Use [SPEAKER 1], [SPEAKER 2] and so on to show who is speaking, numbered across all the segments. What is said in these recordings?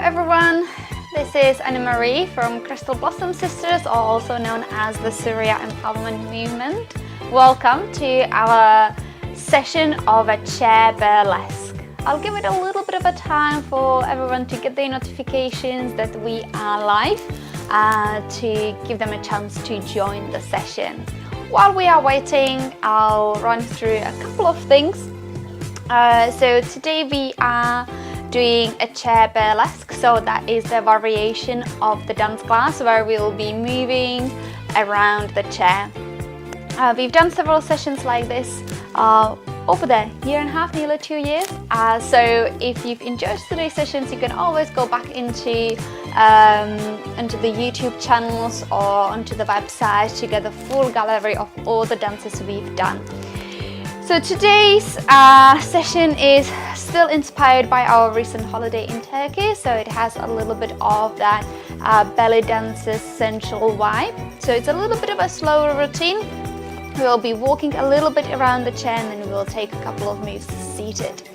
[SPEAKER 1] everyone, this is Anna-Marie from Crystal Blossom Sisters, or also known as the Surya Empowerment Movement. Welcome to our session of a Chair Burlesque. I'll give it a little bit of a time for everyone to get their notifications that we are live, to give them a chance to join the session. While we are waiting, I'll run through a couple of things. So today we are doing a chair burlesque, so that is the variation of the dance class where we will be moving around the chair. We've done several sessions like this over the year and a half, nearly 2 years. So if you've enjoyed today's sessions, you can always go back into the YouTube channels or onto the website to get the full gallery of all the dances we've done. So today's session is still inspired by our recent holiday in Turkey, so it has a little bit of that belly dances sensual vibe. So it's a little bit of a slower routine. We'll be walking a little bit around the chair and then we'll take a couple of moves seated.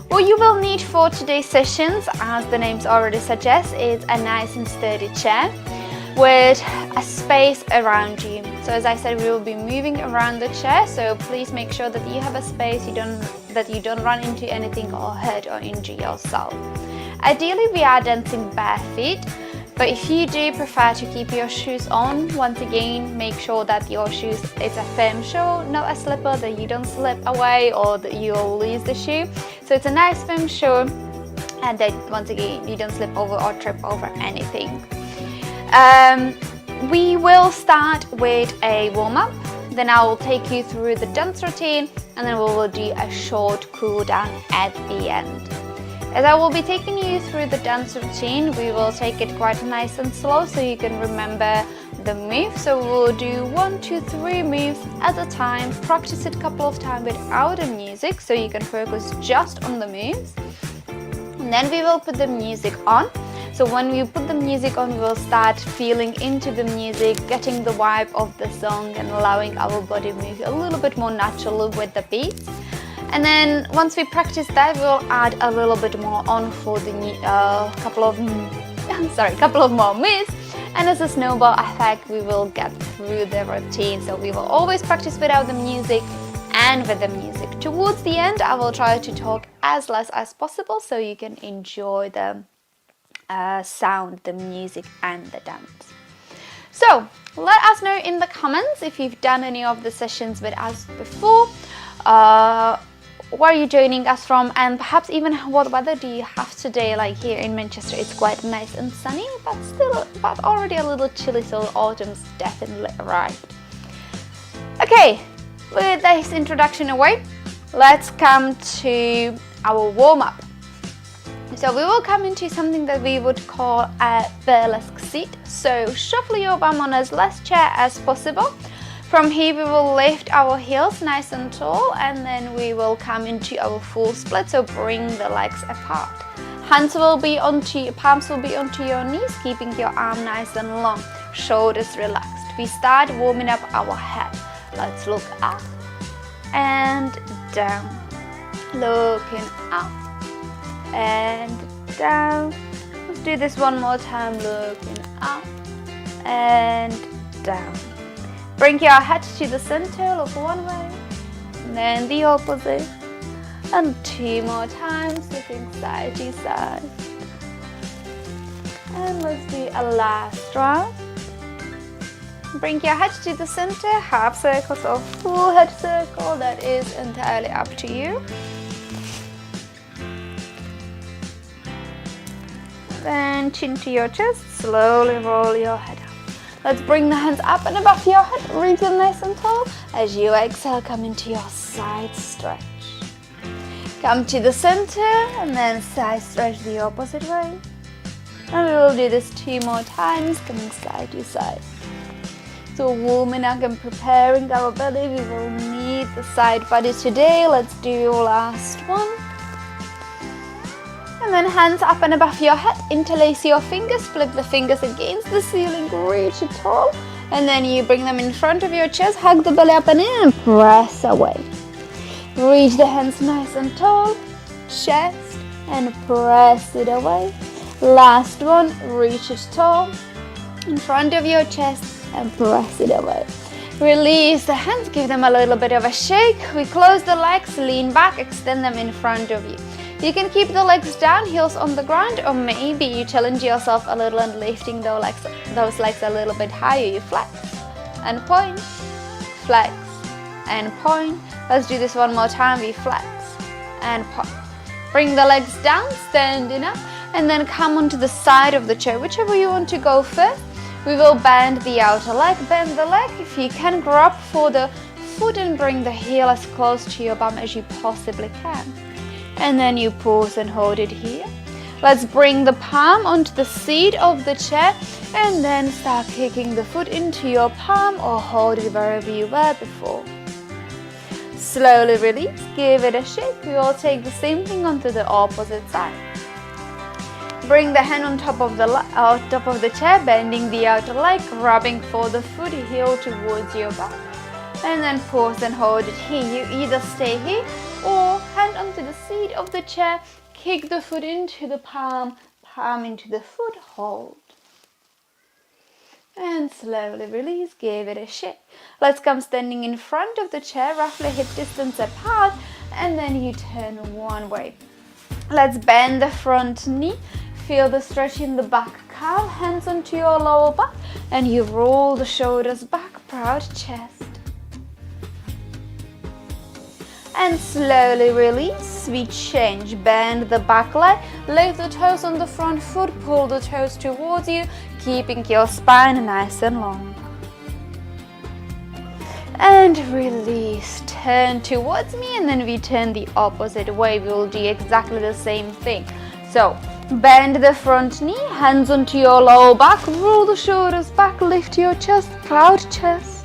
[SPEAKER 1] What you will need for today's sessions, as the names already suggest, is a nice and sturdy chair with a space around you. So as I said, we will be moving around the chair, so please make sure that you have a space, that you don't run into anything or hurt or injure yourself. Ideally we are dancing bare feet, but if you do prefer to keep your shoes on, once again make sure that your shoes is a firm shoe, not a slipper, that you don't slip away or that you'll lose the shoe. So it's a nice firm shoe, and that once again you don't slip over or trip over anything. We will start with a warm-up, then I will take you through the dance routine, and then we will do a short cool down at the end. As I will be taking you through the dance routine, we will take it quite nice and slow so you can remember the moves. So we'll do 1, 2, 3 moves at a time, practice it a couple of times without the music so you can focus just on the moves. And then we will put the music on. So when we put the music on, we'll start feeling into the music, getting the vibe of the song and allowing our body move a little bit more naturally with the beats. And then once we practice that, we'll add a little bit more on for the couple of more moves. And as a snowball effect, we will get through the routine. So we will always practice without the music and with the music. Towards the end, I will try to talk as less as possible so you can enjoy the sound, the music and the dance. So let us know in the comments if you've done any of the sessions with us before, where are you joining us from, and perhaps even what weather do you have today. Like here in Manchester it's quite nice and sunny, but already a little chilly, so autumn's definitely arrived. Okay, with this introduction away, let's come to our warm-up. So we will come into something that we would call a burlesque seat. So shuffle your bum on as less chair as possible. From here we will lift our heels nice and tall, and then we will come into our full split, so bring the legs apart. Palms will be onto your knees, keeping your arm nice and long, shoulders relaxed. We start warming up our head. Let's look up and down, looking up and down. Let's do this one more time, looking up and down. Bring your head to the center, look one way, and then the opposite, and 2 more times, looking side to side. And let's do a last round. Bring your head to the center, half circles or full head circle, that is entirely up to you. Then chin to your chest, slowly roll your head up. Let's bring the hands up and above your head, reach them nice and tall. As you exhale, come into your side stretch. Come to the center and then side stretch the opposite way. And we will do this 2 more times, coming side to side. So warming up and preparing our belly, we will need the side body today. Let's do last one. And then hands up and above your head, interlace your fingers, flip the fingers against the ceiling, reach it tall, and then you bring them in front of your chest, hug the belly up and in, and press away. Reach the hands nice and tall, chest, and press it away. Last one, reach it tall in front of your chest and press it away. Release the hands, give them a little bit of a shake. We close the legs, lean back, extend them in front of you. You can keep the legs down, heels on the ground, or maybe you challenge yourself a little and lifting those legs a little bit higher. You flex and point, flex and point. Let's do this one more time. We flex and point. Bring the legs down, standing up, and then come onto the side of the chair, whichever you want to go first. We will bend the outer leg, bend the leg. If you can, grab for the foot and bring the heel as close to your bum as you possibly can. And then you pause and hold it here. Let's bring the palm onto the seat of the chair and then start kicking the foot into your palm or hold it wherever you were before. Slowly release, give it a shake. We will take the same thing onto the opposite side. Bring the hand on top of the chair, bending the outer leg, grabbing for the foot, heel towards your back. And then pause and hold it here. You either stay here or hand onto the seat of the chair, kick the foot into the palm, palm into the foot, hold. And slowly release, give it a shake. Let's come standing in front of the chair, roughly hip distance apart, and then you turn one way. Let's bend the front knee, feel the stretch in the back calf, hands onto your lower back, and you roll the shoulders back, proud chest. And slowly release, we change, bend the back leg, lift the toes on the front foot, pull the toes towards you, keeping your spine nice and long. And release, turn towards me, and then we turn the opposite way. We will do exactly the same thing. So, bend the front knee, hands onto your lower back, roll the shoulders back, lift your chest, proud chest.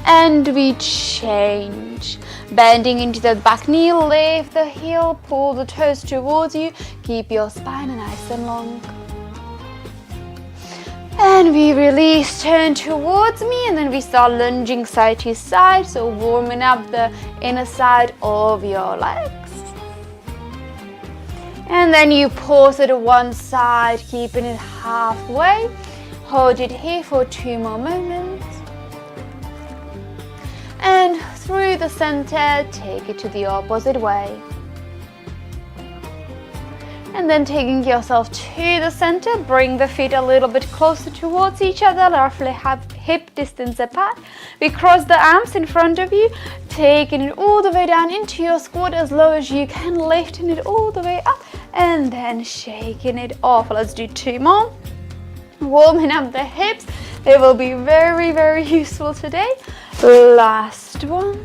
[SPEAKER 1] And we change, bending into the back knee, lift the heel, pull the toes towards you, keep your spine nice and long. And we release, turn towards me, and then we start lunging side to side, so warming up the inner side of your legs. And then you pause it to one side, keeping it halfway. Hold it here for 2 more moments. And through the center, take it to the opposite way. And then taking yourself to the center, bring the feet a little bit closer towards each other, roughly hip distance apart. We cross the arms in front of you, taking it all the way down into your squat as low as you can, lifting it all the way up, and then shaking it off. Let's do 2 more. Warming up the hips. They will be very, very useful today. Last one.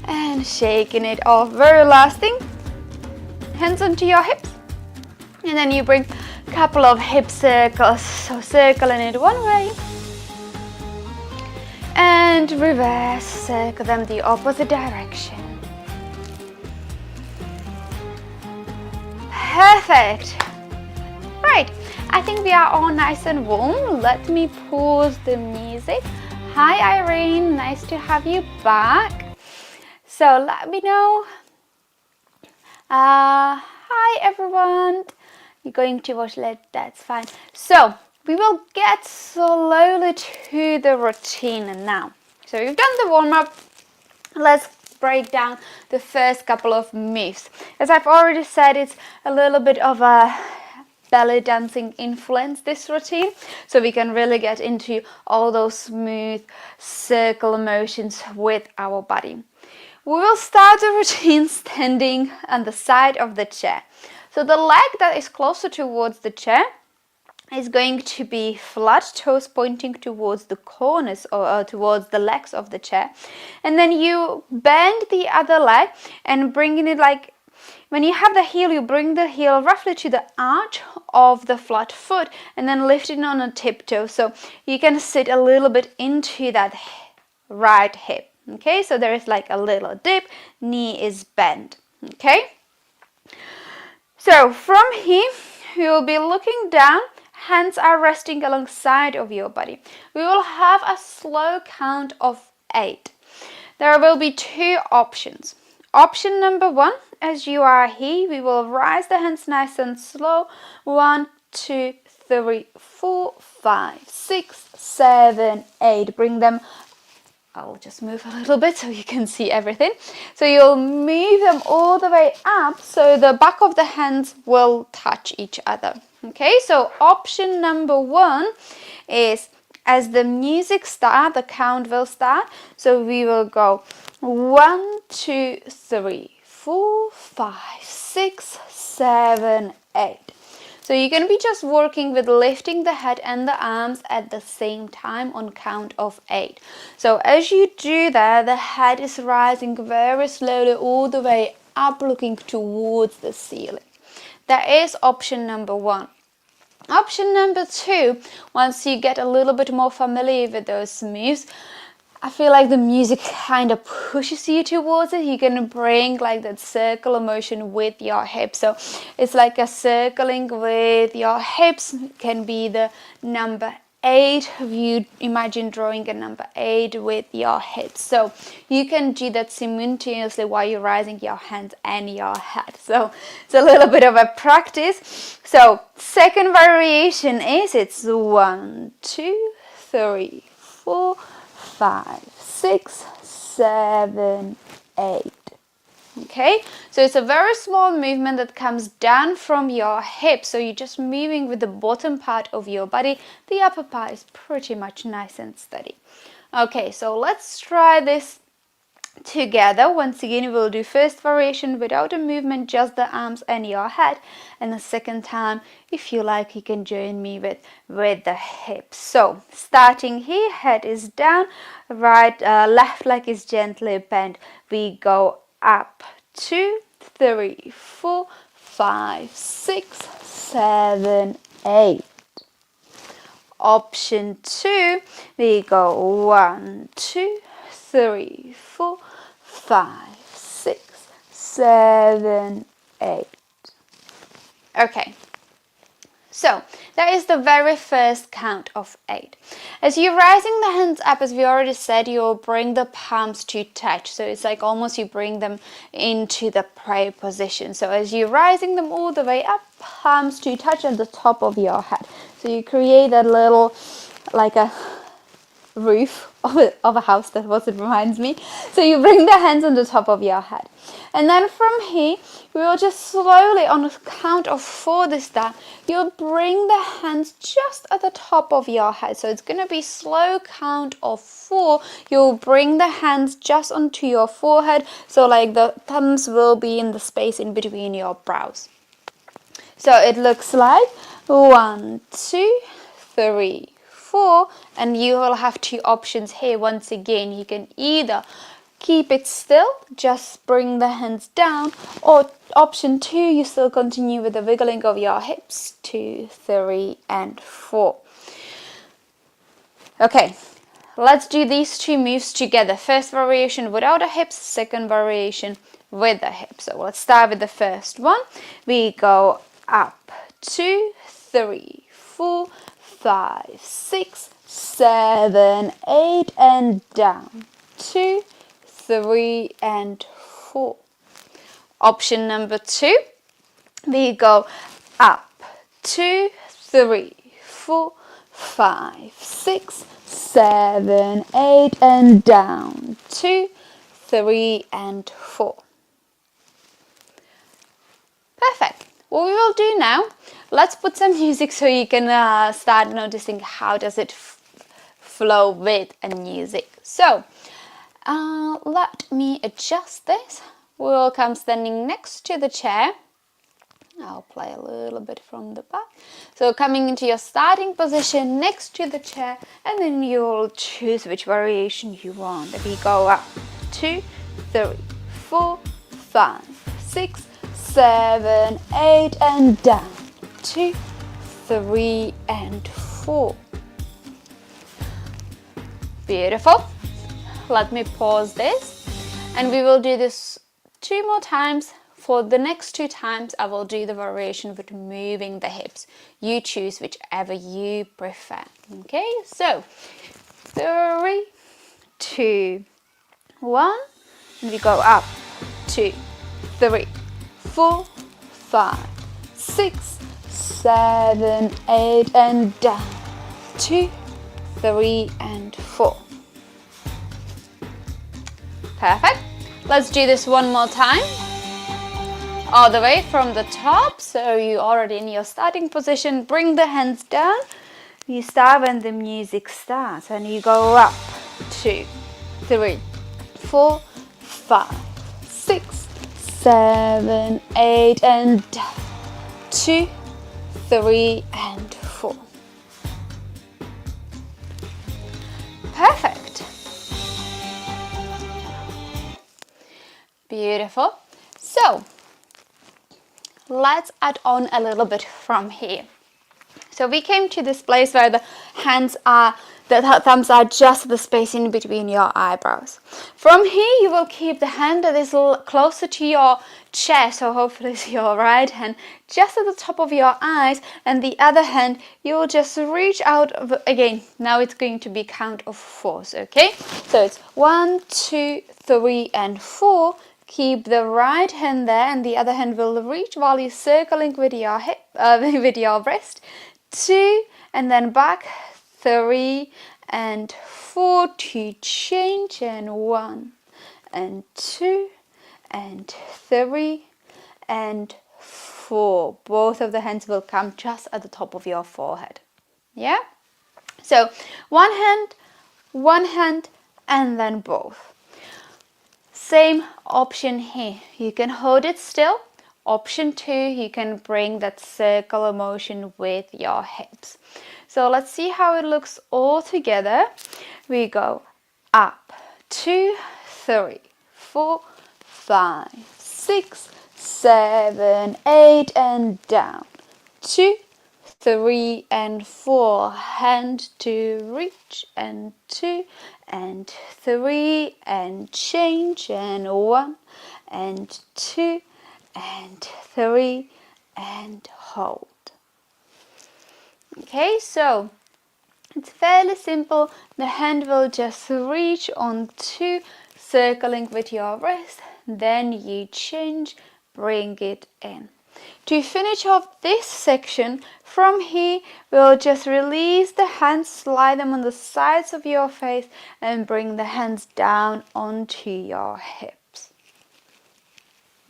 [SPEAKER 1] And shaking it off. Very last thing. Hands onto your hips. And then you bring a couple of hip circles. So circling it one way. And reverse, circle them the opposite direction. Perfect. Right, I think we are all nice and warm. Let me pause the music. Hi Irene, nice to have you back. So let me know. Hi everyone. You're going to watch later, that's fine. So we will get slowly to the routine now. So you've done the warm-up. Let's break down the first couple of moves. As I've already said, it's a little bit of a belly dancing influence, this routine, so we can really get into all those smooth circle motions with our body. We will start the routine standing on the side of the chair. So the leg that is closer towards the chair is going to be flat, toes pointing towards the corners or towards the legs of the chair. And then you bend the other leg and bringing it like, when you have the heel, you bring the heel roughly to the arch of the flat foot and then lift it on a tiptoe. So you can sit a little bit into that right hip. Okay, so there is like a little dip, knee is bent. Okay, so from here, you'll be looking down. Hands are resting alongside of your body. We will have a slow count of 8. There will be 2 options. option number 1, as you are here, we will rise the hands nice and slow. 1, 2, 3, 4, 5, 6, 7, 8. Bring them. I'll just move a little bit so you can see everything. So you'll move them all the way up so the back of the hands will touch each other. Okay, so option number 1 is, as the music starts, the count will start. So we will go 1, 2, 3, 4, 5, 6, 7, 8. So you're going to be just working with lifting the head and the arms at the same time on count of 8. So as you do that, the head is rising very slowly all the way up, looking towards the ceiling. That is option number 1. Option number 2, once you get a little bit more familiar with those moves, I feel like the music kind of pushes you towards it. You can bring like that circular motion with your hips. So it's like a circling with your hips. It can be the number 8. If you imagine drawing a number 8 with your hips. So you can do that simultaneously while you're raising your hands and your head. So it's a little bit of a practice. So second variation is, it's 1, 2, 3, 4, 5, 6, 7, 8. Okay, so it's a very small movement that comes down from your hips. So you're just moving with the bottom part of your body. The upper part is pretty much nice and steady. Okay, so let's try this together. Once again, we'll do first variation without a movement, just the arms and your head, and the second time, if you like, you can join me with the hips. So starting here, head is down, right, left leg is gently bent. We go up 2, 3, 4, 5, 6, 7, 8. Option 2, we go 1, 2, 3, 4, 5, 6, 7, 8. Okay, so that is the very first count of 8. As you're rising the hands up, as we already said, you'll bring the palms to touch. So it's like almost you bring them into the prayer position. So as you're rising them all the way up, palms to touch at the top of your head. So you create a little, like a roof of a house. That's what it reminds me. So you bring the hands on the top of your head, and then from here we will just slowly, on a count of 4 this time, you'll bring the hands just at the top of your head. So it's going to be slow count of 4. You'll bring the hands just onto your forehead, so like the thumbs will be in the space in between your brows. So it looks like 1, 2, 3, 4, and you will have 2 options here. Once again, you can either keep it still, just bring the hands down, or option 2, you still continue with the wiggling of your hips. 2, 3, and 4. Okay, let's do these 2 moves together. First variation without the hips, second variation with the hips. So let's start with the first one. We go up 2, 3, 4, 5, 6, 7, 8, and down 2, 3, and 4. Option number 2, we go up 2, 3, 4, 5, 6, 7, 8, and down 2, 3, and 4. Perfect. What we will do now, let's put some music so you can start noticing how does it flow with a music. So let me adjust this. We'll come standing next to the chair. I'll play a little bit from the back. So coming into your starting position next to the chair, and then you'll choose which variation you want. If you go up 2, 3, 4, 5, 6, 7, 8, and down 2, 3, and 4. Beautiful. Let me pause this, and we will do this 2 more times. For the next 2 times, I will do the variation with moving the hips. You choose whichever you prefer. Okay, so 3, 2, 1, and we go up 2, 3, 4, 5, 6, 7, 8, and down. 2, 3, and 4. Perfect. Let's do this one more time. All the way from the top. So you're already in your starting position. Bring the hands down. You start when the music starts and you go up. 2, 3, 4, 5, 6, 7, 8, and down. 2, 3, and 4. Perfect. Beautiful. So let's add on a little bit from here. So we came to this place where the hands are, the thumbs are just the space in between your eyebrows. From here you will keep the hand that is a little closer to your chest, so hopefully it's your right hand, just at the top of your eyes, and the other hand you will just reach out again. Now it's going to be count of 4, okay? So it's 1, 2, 3, and 4. Keep the right hand there, and the other hand will reach while you're circling with your hip, with your wrist. 2, and then back. 3 and 4 to change, and 1 and 2 and 3 and 4. Both of the hands will come just at the top of your forehead. Yeah? So one hand, and then both. Same option here. You can hold it still. Option 2, you can bring that circular motion with your hips. So let's see how it looks all together. We go up, 2, 3, 4, 5, 6, 7, 8, and down. 2, 3, and 4. Hand to reach, and 2, and 3, and change, and 1, and 2, and 3, and hold. Okay, so it's fairly simple. The hand will just reach on 2, circling with your wrist, then you change, bring it in. To finish off this section, from here we'll just release the hands, slide them on the sides of your face, and bring the hands down onto your hips.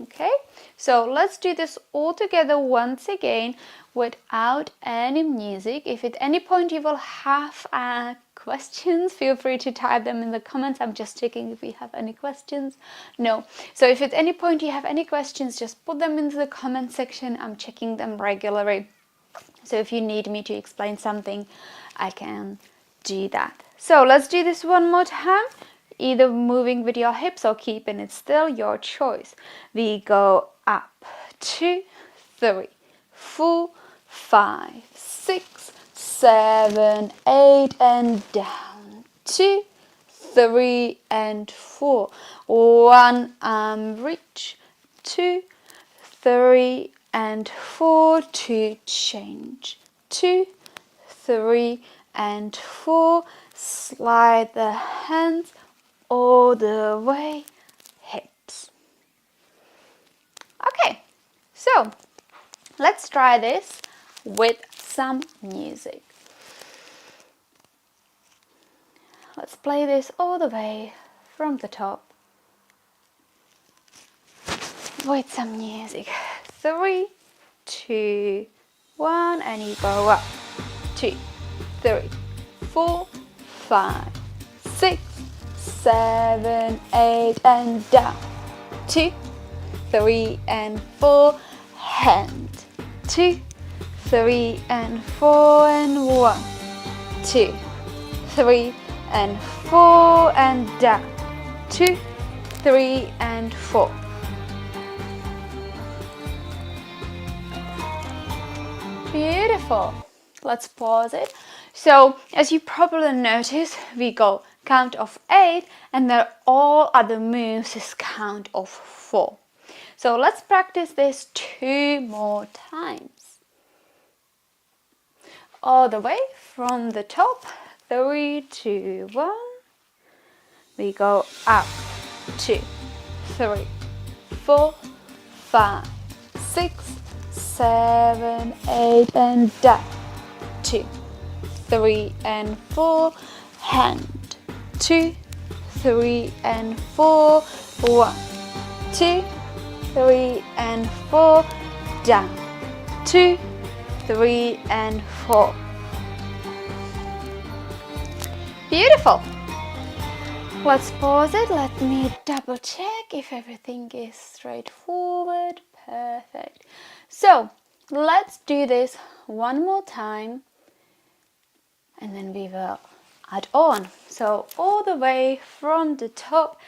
[SPEAKER 1] Okay, so let's do this all together once again without any music. If at any point you will have questions, feel free to type them in the comments. I'm just checking if we have any questions. No. So if at any point you have any questions, just put them into the comment section. I'm checking them regularly. So if you need me to explain something, I can do that. So let's do this one more time. Either moving with your hips or keeping it still, your choice. We go up, 2, 3, 4, 5, 6, 7, 8, and down. 2, 3, and 4. 1 arm reach. 2, 3, and 4 to change. 2, 3, and 4. Slide the hands all the way, hips. Okay, so let's try this with some music. Let's play this all the way from the top with some music. 3, 2, 1, and you go up. 2, 3, 4, 5, 6, 7, 8, and down. 2, 3, and 4. Hand. 2, 3, and 4, and 1, 2, 3, and 4, and down. 2, 3, and 4. Beautiful. Let's pause it. So as you probably noticed, we go count of 8, and then all other moves is count of 4. So let's practice this 2 more times. All the way from the top. 3, 2, 1. We go up. 2, 3, 4, 5, 6, 7, 8, and down. 2, 3, and 4. Hand. 2, 3, and 4. 1, 2, 3, and 4. Down. 2, 3, and 4. Beautiful. Let's pause it. Let me double check if everything is straightforward. Perfect. So let's do this one more time and then we will add on. So all the way from the top,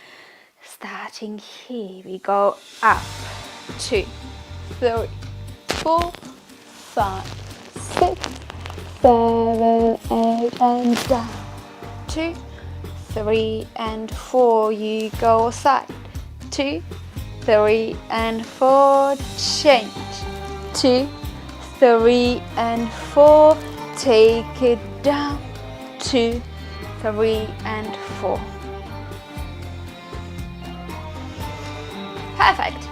[SPEAKER 1] starting here, we go up. 2, 3, 4, 5, 6, 7, 8, and down. 2, 3, and 4. You go side. 2, 3, and 4. Change. 2, 3, and 4. Take it down. 2, 3, and 4. Perfect.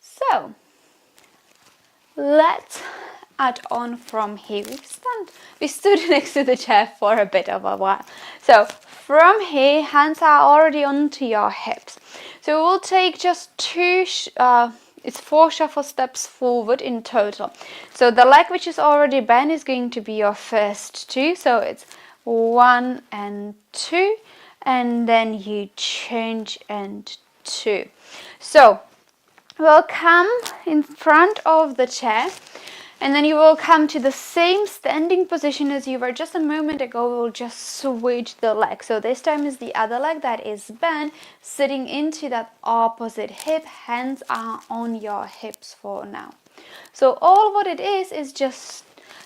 [SPEAKER 1] So let's add on from here. We stood next to the chair for a bit of a while. So from here, hands are already onto your hips. So we'll take just it's 4 shuffle steps forward in total. So the leg which is already bent is going to be your first 2. So it's 1 and 2, and then you change and 2. So we'll come in front of the chair, and then you will come to the same standing position as you were just a moment ago. We'll just switch the leg. So this time is the other leg that is bent, sitting into that opposite hip. Hands are on your hips for now. So all what it is just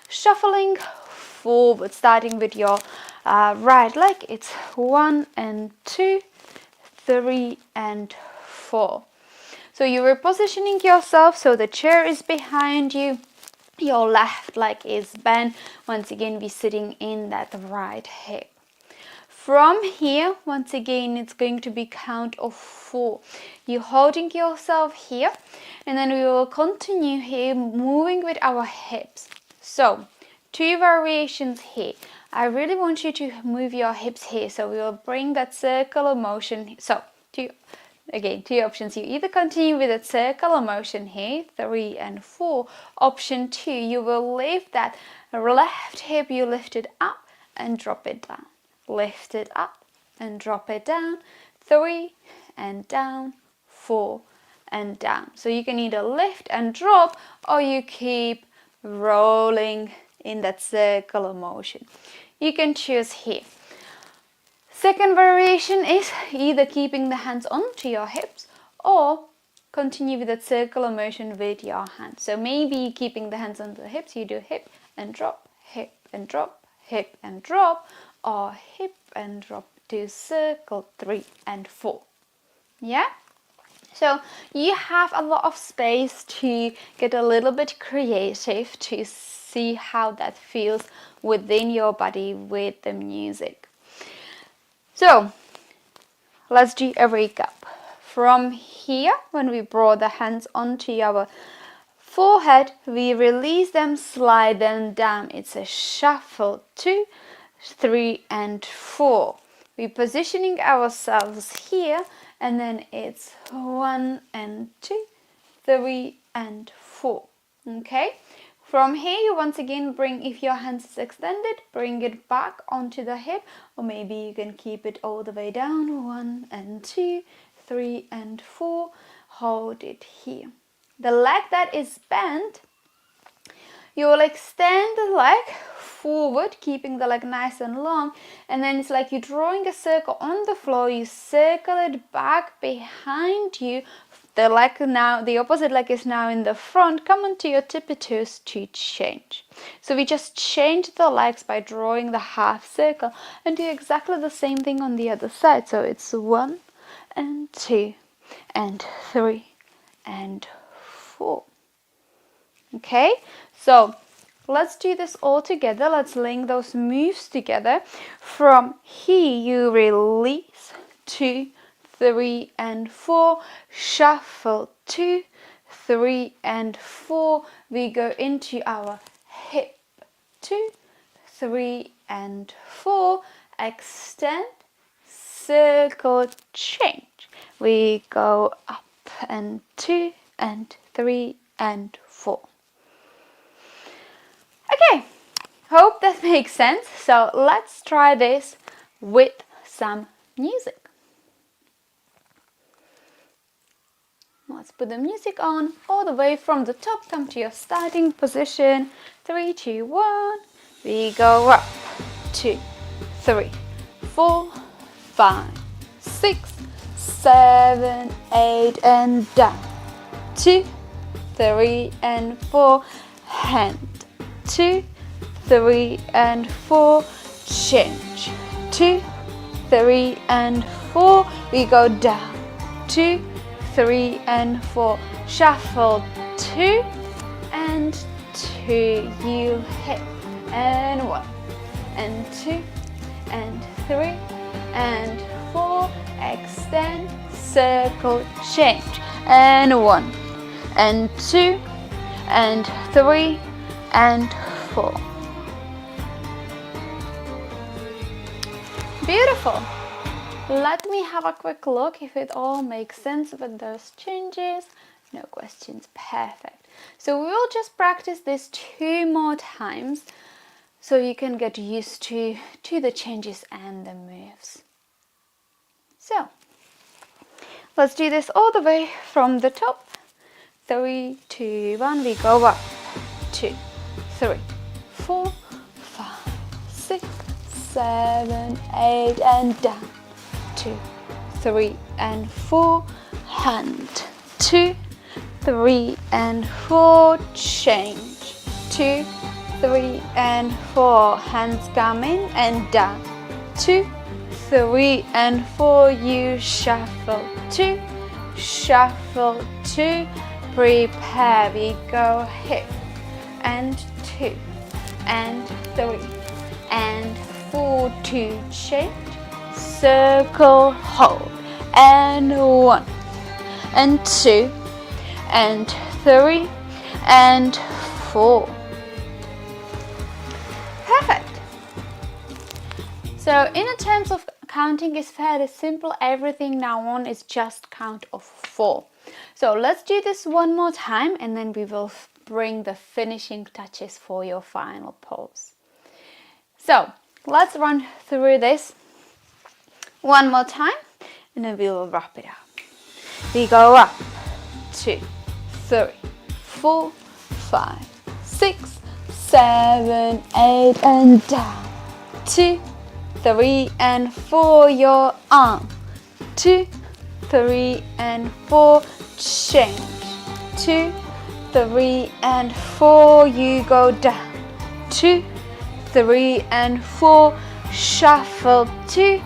[SPEAKER 1] shuffling forward, starting with your right leg. It's 1 and 2, 3 and 4. So you are positioning yourself so the chair is behind you. Your left leg is bent. Once again, we're sitting in that right hip. From here, once again, it's going to be count of 4. You're holding yourself here, and then we will continue here, moving with our hips. So 2 variations here. I really want you to move your hips here, so we will bring that circular motion. So 2 options. You either continue with a circular motion here, 3 and 4. Option 2, you will lift that left hip, you lift it up and drop it down. Lift it up and drop it down. 3 and down, 4 and down. So you can either lift and drop, or you keep rolling in that circular motion. You can choose here. Second variation is either keeping the hands onto your hips or continue with that circular motion with your hands. So maybe keeping the hands on the hips, you do hip and drop, hip and drop, hip and drop, or hip and drop to circle 3 and 4. Yeah? So you have a lot of space to get a little bit creative to see how that feels within your body with the music. So let's do a recap. From here, when we brought the hands onto our forehead, we release them, slide them down. It's a shuffle. 2, 3 and 4. We're positioning ourselves here, and then it's 1 and 2, 3 and 4. Okay? From here, you once again bring, if your hands is extended, bring it back onto the hip, or maybe you can keep it all the way down. 1 and 2, 3 and 4. Hold it here. The leg that is bent, you will extend the leg forward, keeping the leg nice and long, and then it's like you're drawing a circle on the floor. You circle it back behind you. The leg now, the opposite leg is now in the front. Come onto your tippy toes to change. So we just change the legs by drawing the half circle, and do exactly the same thing on the other side. So it's 1 and 2 and 3 and 4. Okay, so let's do this all together. Let's link those moves together. From here, you release 2, 3 and 4, shuffle 2, 3 and 4, we go into our hip 2, 3 and 4, extend, circle, change. We go up and 2 and 3 and 4. Okay, hope that makes sense. So let's try this with some music. Let's put the music on all the way from the top. Come to your starting position. 3, 2, 1. We go up. 2, 3, 4, 5, 6, 7, 8, and down. 2, 3, and 4. Hand. 2, 3, and 4. Change. 2, 3, and 4. We go down. 2, 3, and 4. Shuffle 2 and 2. You hit. And 1 and 2 and 3 and 4. Extend, circle, change. And 1 and 2 and 3 and 4. Beautiful. Let me have a quick look if it all makes sense with those changes. No questions. Perfect. So we will just practice this 2 more times so you can get used to the changes and the moves. So let's do this all the way from the top. 3, 2, 1. We go up. 2, 3, 4, 5, 6, 7, 8, and down. 2, 3, and 4. Hand. 2, 3, and 4. Change. 2, 3, and 4. Hands come in and down. 2, 3, and 4. You shuffle 2, shuffle 2. Prepare. We go hip and 2 and 3 and 4. To change. Circle, hold, and 1 and 2 and 3 and 4. Perfect. So in terms of counting is fairly simple. Everything now on is just count of 4. So let's do this one more time and then we will bring the finishing touches for your final pose. So let's run through this one more time and then we will wrap it up. We go up. 2, 3, 4, 5, 6, 7, 8, and down. 2, 3, and 4. Your arm. 2, 3, and 4. Change. 2, 3, and 4. You go down. 2, 3, and 4. Shuffle. 2,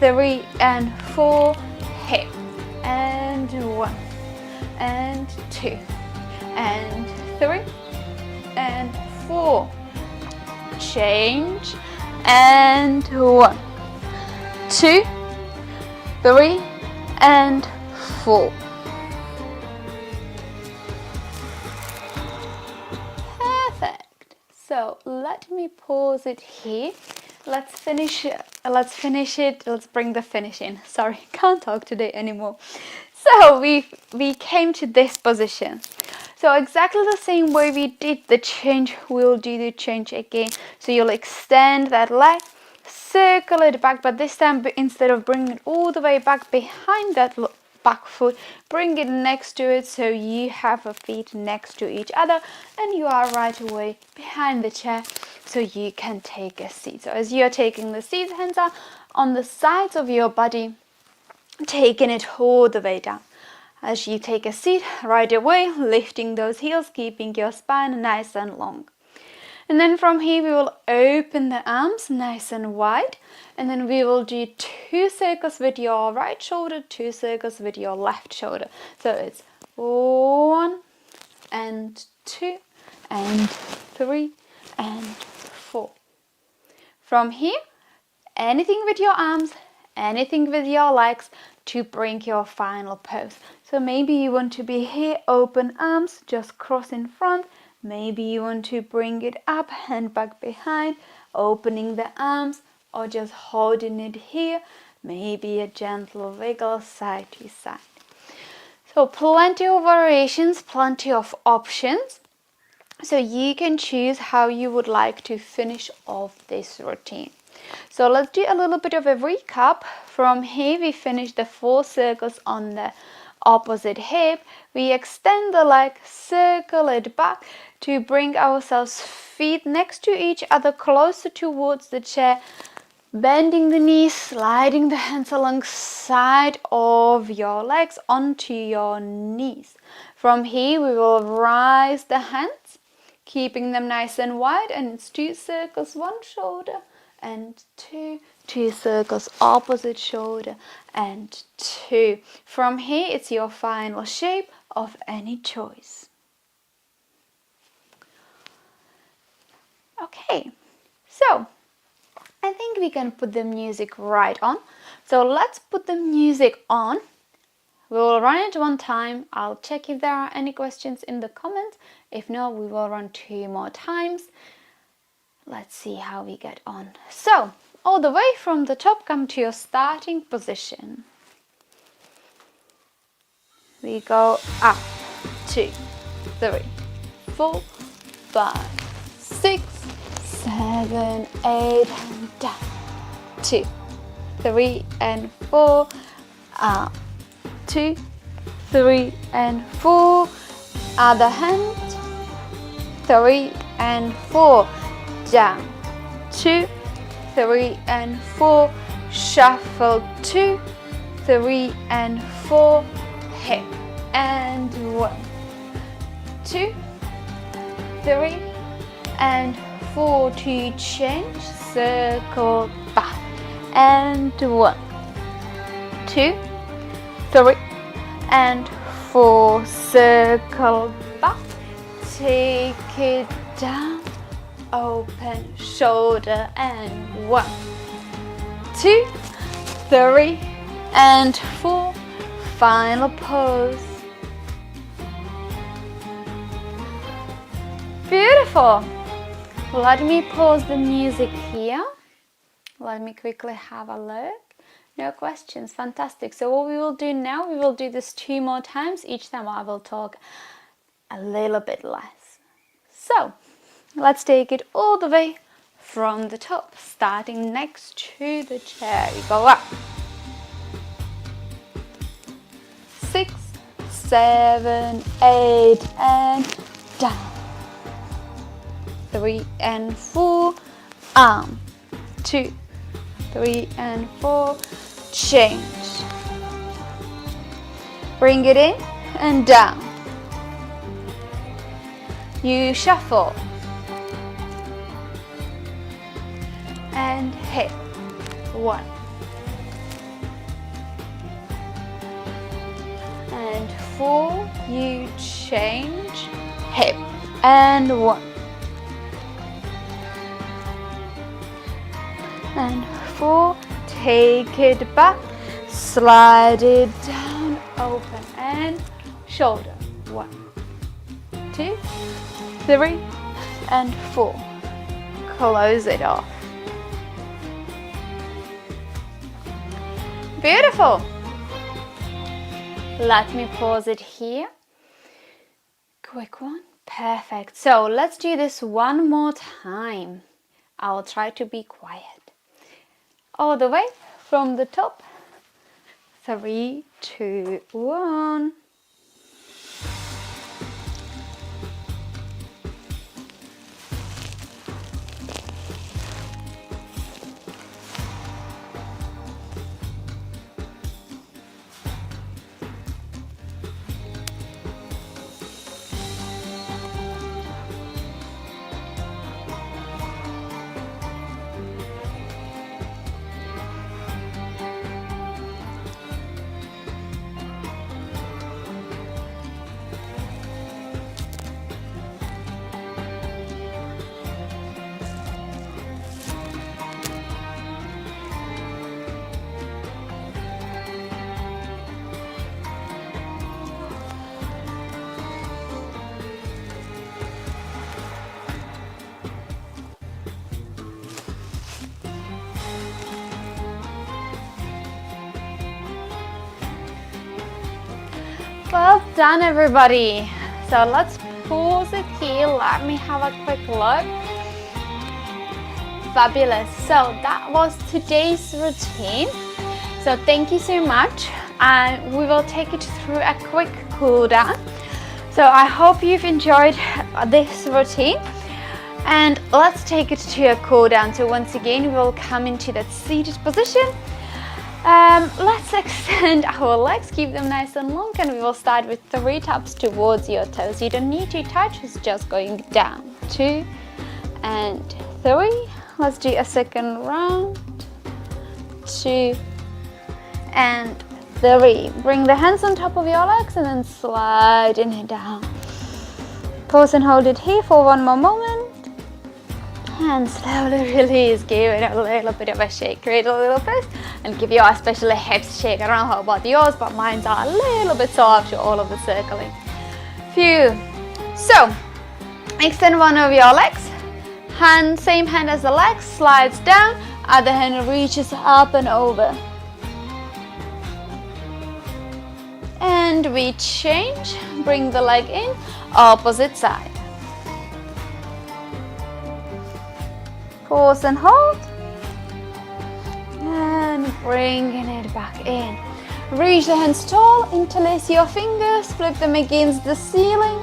[SPEAKER 1] 3, and 4. Hip. And 1 and 2 and 3 and 4. Change. And 1, 2, 3, and 4. Perfect. So let me pause it here. Let's finish it. Let's bring the finish in. Sorry, can't talk today anymore. So we came to this position. So exactly the same way we did the change, we'll do the change again. So you'll extend that leg, circle it back, but this time instead of bringing it all the way back behind that back foot, bring it next to it so you have your feet next to each other and you are right away behind the chair so you can take a seat. So as you're taking the seat, hands are on the sides of your body, taking it all the way down. As you take a seat, right away lifting those heels, keeping your spine nice and long. And then from here we will open the arms nice and wide, and then we will do 2 circles with your right shoulder, 2 circles with your left shoulder. So it's 1 and 2 and 3 and 4. From here, anything with your arms, anything with your legs, to bring your final pose. So maybe you want to be here, open arms, just cross in front. Maybe you want to bring it up, hand back behind, opening the arms, or just holding it here. Maybe a gentle wiggle side to side. So plenty of variations, plenty of options. So you can choose how you would like to finish off this routine. So let's do a little bit of a recap. From here we finish the 4 circles on the opposite hip. We extend the leg, circle it back to bring ourselves feet next to each other, closer towards the chair, bending the knees, sliding the hands alongside of your legs onto your knees. From here we will rise the hands, keeping them nice and wide, and it's 2 circles, 1 shoulder and 2 circles, opposite shoulder and 2. From here it's your final shape of any choice. Okay, so I think we can put the music right on. So let's put the music on. We will run it 1 time. I'll check if there are any questions in the comments. If not, we will run 2 more times. Let's see how we get on. So, all the way from the top, come to your starting position. We go up, 2, 3, 4, 5, 6, 7, 8, and down. 2, 3, and 4, up. 2, 3, and 4. Other hand. 3 and 4. Down. 2, 3, and 4. Shuffle. 2, 3, and 4. Hip. And 1, 2, 3, and 4 to change. Circle back. And 1, 2, 3, and 4. Circle back. Take it down. Open shoulder, and 1, 2, 3, and 4. Final pose. Beautiful. Let me pause the music here. Let me quickly have a look. No questions. Fantastic. So what we will do now, we will do this 2 more times. Each time I will talk a little bit less. So let's take it all the way from the top, starting next to the chair. We go up. 6, 7, 8, and down. 3 and 4. Arm. 2, 3, and 4. Change. Bring it in and down. You shuffle. And hip. 1. And 4. You change. Hip. And 1. And 4. Take it back. Slide it down. Open and shoulder. 1, 2, 3, and 4. Close it off. Beautiful. Let me pause it here. Quick one. Perfect. So let's do this 1 more time. I'll try to be quiet. All the way from the top. 3, 2, 1. Well done, everybody. So let's pause it here. Let me have a quick look. Fabulous. So that was today's routine. So thank you so much, and we will take it through a quick cool down. So I hope you've enjoyed this routine, and let's take it to a cool down. So once again, we will come into that seated position. Let's extend our legs, keep them nice and long, and we will start with 3 taps towards your toes. You don't need to touch, it's just going down. 2 and 3. Let's do a second round. 2 and 3. Bring the hands on top of your legs and then slide it down. Pause and hold it here for 1 more moment. And slowly release. Give it a little bit of a shake. Create a little twist and give your especially hips shake. I don't know how about yours, but mine are a little bit sore after all of the circling. Phew. So extend one of your legs. Hand, same hand as the leg, slides down. Other hand reaches up and over. And we change, bring the leg in, opposite side. Pause and hold. And bringing it back in. Reach the hands tall, interlace your fingers, flip them against the ceiling.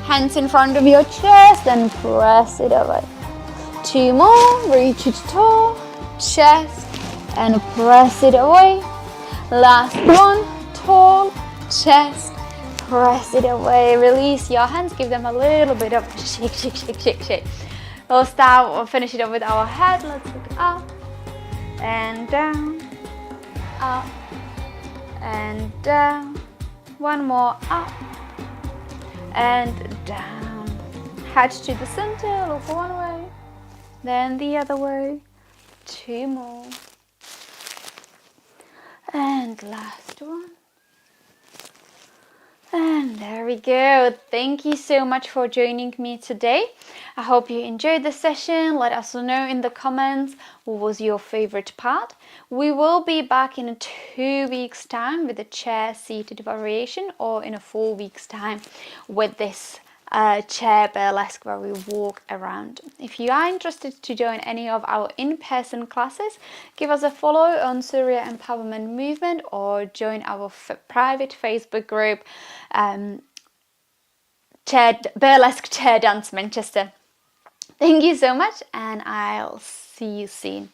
[SPEAKER 1] Hands in front of your chest and press it away. 2 more, reach it tall, chest, and press it away. Last one, tall, chest, press it away. Release your hands, give them a little bit of shake, shake, shake, shake, shake. We'll finish it up with our head. Let's look up and down, up and down. 1 more, up and down. Head to the center, look one way, then the other way. 2 more. And last one. And there we go. Thank you so much for joining me today. I hope you enjoyed the session. Let us know in the comments what was your favorite part. We will be back in 2 weeks' time with the chair seated variation, or in 4 weeks' time with this chair burlesque where we walk around. If you are interested to join any of our in-person classes, give us a follow on Surya Empowerment Movement or join our private Facebook group, Burlesque Chair Dance Manchester. Thank you so much, and I'll see you soon.